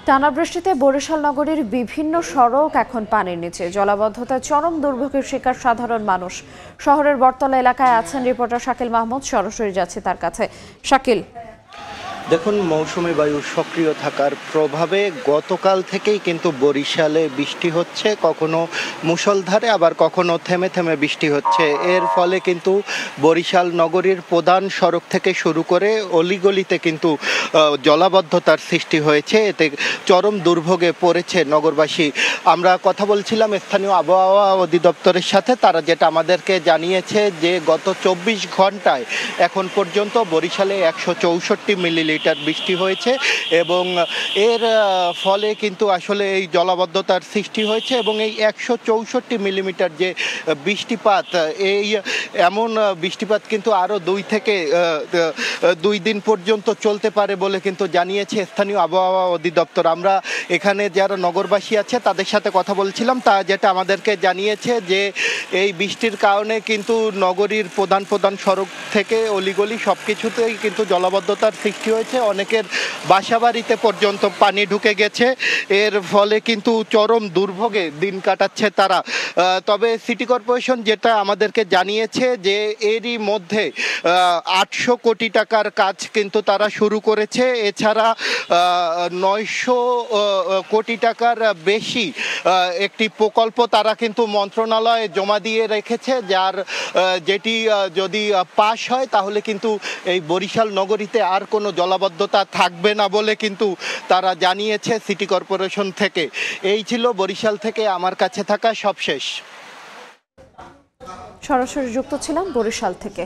টানা বৃষ্টিতে বরিশাল নগরীর বিভিন্ন সড়ক এখন পানির নিচে। জলাবদ্ধতায় চরম দুর্ভোগের শিকার সাধারণ মানুষ। শহরের বটতলা এলাকায় আছেন রিপোর্টার শাকিল মাহমুদ। সরাসরি যাচ্ছে তার কাছে। শাকিল, দেখুন, মৌসুমী বায়ু সক্রিয় থাকার প্রভাবে গতকাল থেকেই কিন্তু বরিশালে বৃষ্টি হচ্ছে, কখনো মুষলধারে আবার কখনো থেমে থেমে বৃষ্টি হচ্ছে। এর ফলে কিন্তু বরিশাল নগরীর প্রধান সড়ক থেকে শুরু করে অলিগলিতে কিন্তু জলাবদ্ধতার সৃষ্টি হয়েছে। এতে চরম দুর্ভোগে পড়েছে নগরবাসী। আমরা কথা বলছিলাম স্থানীয় আবহাওয়া অধিদপ্তরের সাথে, তারা যেটা আমাদেরকে জানিয়েছে যে গত 24 ঘন্টায় এখন পর্যন্ত বরিশালে 164 মিলিলিটার বৃষ্টি হয়েছে এবং এর ফলে কিন্তু আসলে এই জলাবদ্ধতার সৃষ্টি হয়েছে এবং এই 164 মিলিমিটার যে বৃষ্টিপাত, এই এমন বৃষ্টিপাত কিন্তু আরও 2 দিন পর্যন্ত চলতে পারে বলে কিন্তু জানিয়েছে স্থানীয় আবহাওয়া অধিদপ্তর। আমরা এখানে যারা নগরবাসী আছে তাদের সাথে কথা বলছিলাম, তা যেটা আমাদেরকে জানিয়েছে যে এই বৃষ্টির কারণে কিন্তু নগরীর প্রধান সড়ক থেকে অলিগলি সব কিছুতেই কিন্তু জলাবদ্ধতার সৃষ্টি হয়েছে। অনেকের বাসাবাড়িতে পর্যন্ত পানি ঢুকে গেছে। এর ফলে কিন্তু চরম দুর্ভোগে দিন কাটাচ্ছে তারা। তবে সিটি কর্পোরেশন যেটা আমাদেরকে জানিয়েছে যে এরই মধ্যে 800 কোটি টাকার কাজ কিন্তু তারা শুরু করেছে। এছাড়া 900 কোটি টাকার বেশি একটি প্রকল্প তারা কিন্তু মন্ত্রণালয়ে জমা দিয়ে রেখেছে, যেটি যদি পাশ হয় তাহলে কিন্তু এই বরিশাল নগরীতে আর কোনো জলাবদ্ধতা থাকবে না বলে কিন্তু তারা জানিয়েছে সিটি কর্পোরেশন থেকে। এই ছিল বরিশাল থেকে আমার কাছে থাকা সবশেষ। সরাসরি যুক্ত ছিলাম বরিশাল থেকে।